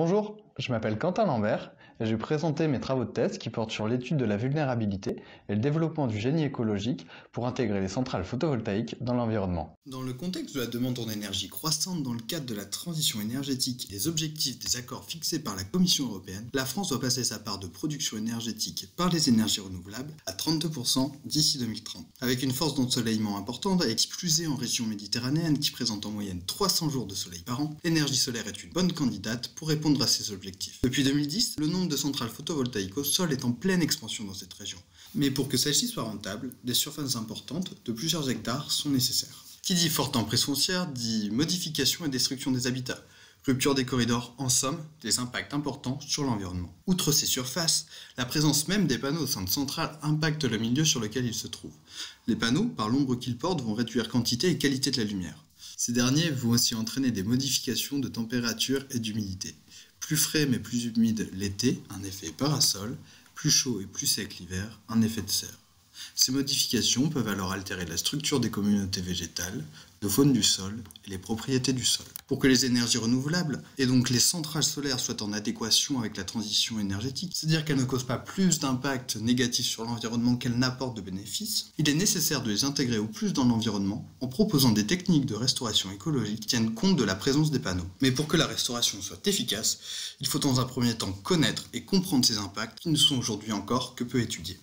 Bonjour, je m'appelle Quentin Lambert et je vais présenter mes travaux de thèse qui portent sur l'étude de la vulnérabilité et le développement du génie écologique pour intégrer les centrales photovoltaïques dans l'environnement. Dans le contexte de la demande en énergie croissante dans le cadre de la transition énergétique et des objectifs des accords fixés par la Commission européenne, la France doit passer sa part de production énergétique par les énergies renouvelables à 32% d'ici 2030. Avec une force d'ensoleillement importante et qui plus est en région méditerranéenne qui présente en moyenne 300 jours de soleil par an, l'énergie solaire est une bonne candidate pour répondre à ces objectifs. Depuis 2010, le nombre de centrales photovoltaïques au sol est en pleine expansion dans cette région. Mais pour que celle-ci soit rentable, des surfaces importantes de plusieurs hectares sont nécessaires. Qui dit forte emprise foncière dit modification et destruction des habitats, rupture des corridors, en somme, des impacts importants sur l'environnement. Outre ces surfaces, la présence même des panneaux au sein de centrales impacte le milieu sur lequel ils se trouvent. Les panneaux, par l'ombre qu'ils portent, vont réduire quantité et qualité de la lumière. Ces derniers vont aussi entraîner des modifications de température et d'humidité. Plus frais mais plus humide l'été, un effet parasol, plus chaud et plus sec l'hiver, un effet de serre. Ces modifications peuvent alors altérer la structure des communautés végétales, de faune du sol et les propriétés du sol. Pour que les énergies renouvelables, et donc les centrales solaires, soient en adéquation avec la transition énergétique, c'est-à-dire qu'elles ne causent pas plus d'impact négatif sur l'environnement qu'elles n'apportent de bénéfices, il est nécessaire de les intégrer au plus dans l'environnement en proposant des techniques de restauration écologique qui tiennent compte de la présence des panneaux. Mais pour que la restauration soit efficace, il faut dans un premier temps connaître et comprendre ces impacts qui ne sont aujourd'hui encore que peu étudiés.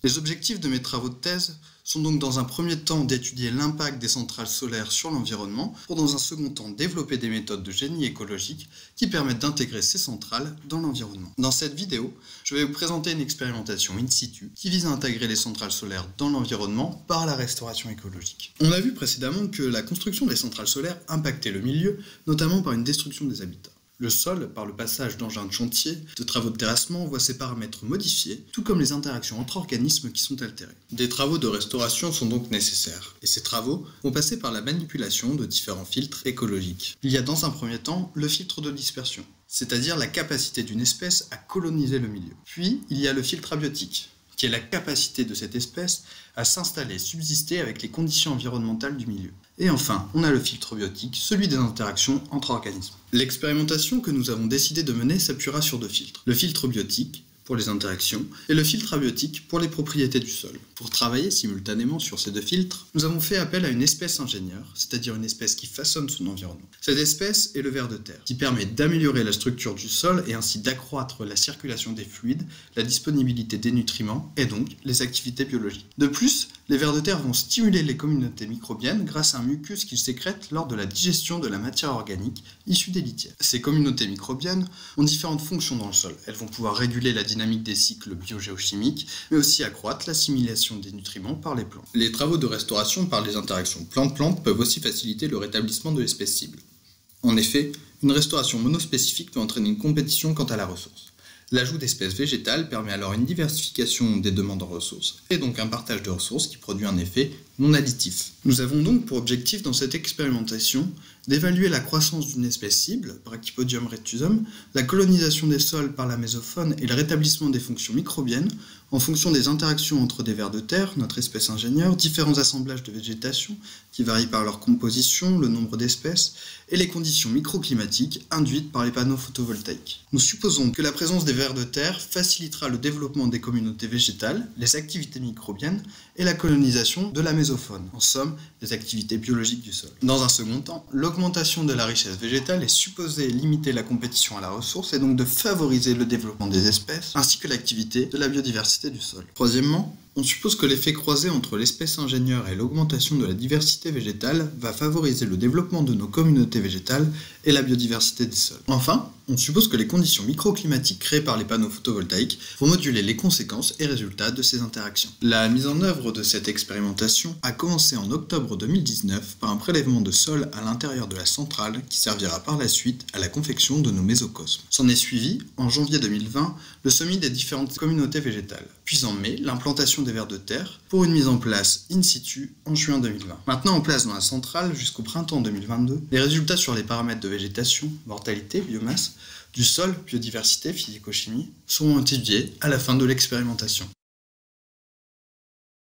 Les objectifs de mes travaux de thèse sont donc dans un premier temps d'étudier l'impact des centrales solaires sur l'environnement pour dans un second temps développer des méthodes de génie écologique qui permettent d'intégrer ces centrales dans l'environnement. Dans cette vidéo, je vais vous présenter une expérimentation in situ qui vise à intégrer les centrales solaires dans l'environnement par la restauration écologique. On a vu précédemment que la construction des centrales solaires impactait le milieu, notamment par une destruction des habitats. Le sol, par le passage d'engins de chantier, de travaux de terrassement, voit ses paramètres modifiés, tout comme les interactions entre organismes qui sont altérées. Des travaux de restauration sont donc nécessaires, et ces travaux vont passer par la manipulation de différents filtres écologiques. Il y a dans un premier temps le filtre de dispersion, c'est-à-dire la capacité d'une espèce à coloniser le milieu. Puis, il y a le filtre abiotique, qui est la capacité de cette espèce à s'installer et subsister avec les conditions environnementales du milieu. Et enfin, on a le filtre biotique, celui des interactions entre organismes. L'expérimentation que nous avons décidé de mener s'appuiera sur deux filtres. Le filtre biotique, pour les interactions, et le filtre abiotique pour les propriétés du sol. Pour travailler simultanément sur ces deux filtres, nous avons fait appel à une espèce ingénieure, c'est-à-dire une espèce qui façonne son environnement. Cette espèce est le ver de terre, qui permet d'améliorer la structure du sol et ainsi d'accroître la circulation des fluides, la disponibilité des nutriments et donc les activités biologiques. De plus, les vers de terre vont stimuler les communautés microbiennes grâce à un mucus qu'ils sécrètent lors de la digestion de la matière organique issue des litières. Ces communautés microbiennes ont différentes fonctions dans le sol. Elles vont pouvoir réguler la dynamique des cycles biogéochimiques, mais aussi accroître l'assimilation des nutriments par les plantes. Les travaux de restauration par les interactions plante-plante peuvent aussi faciliter le rétablissement de l'espèce cible. En effet, une restauration monospécifique peut entraîner une compétition quant à la ressource. L'ajout d'espèces végétales permet alors une diversification des demandes en ressources, et donc un partage de ressources qui produit un effet non additif. Nous avons donc pour objectif dans cette expérimentation d'évaluer la croissance d'une espèce cible, Brachypodium retusum, la colonisation des sols par la mésofaune et le rétablissement des fonctions microbiennes en fonction des interactions entre des vers de terre, notre espèce ingénieure, différents assemblages de végétation qui varient par leur composition, le nombre d'espèces et les conditions microclimatiques induites par les panneaux photovoltaïques. Nous supposons que la présence des vers de terre facilitera le développement des communautés végétales, les activités microbiennes et la colonisation de la mésofaune, en somme, les activités biologiques du sol. Dans un second temps, l'augmentation de la richesse végétale est supposée limiter la compétition à la ressource et donc de favoriser le développement des espèces ainsi que l'activité de la biodiversité du sol. Troisièmement, on suppose que l'effet croisé entre l'espèce ingénieure et l'augmentation de la diversité végétale va favoriser le développement de nos communautés végétales et la biodiversité des sols. Enfin, on suppose que les conditions microclimatiques créées par les panneaux photovoltaïques vont moduler les conséquences et résultats de ces interactions. La mise en œuvre de cette expérimentation a commencé en octobre 2019 par un prélèvement de sol à l'intérieur de la centrale qui servira par la suite à la confection de nos mésocosmes. S'en est suivi, en janvier 2020, le semis des différentes communautés végétales, puis en mai, l'implantation des vers de terre pour une mise en place in situ en juin 2020. Maintenant en place dans la centrale jusqu'au printemps 2022, les résultats sur les paramètres de végétation, mortalité, biomasse, du sol, biodiversité, physico-chimie seront étudiés à la fin de l'expérimentation.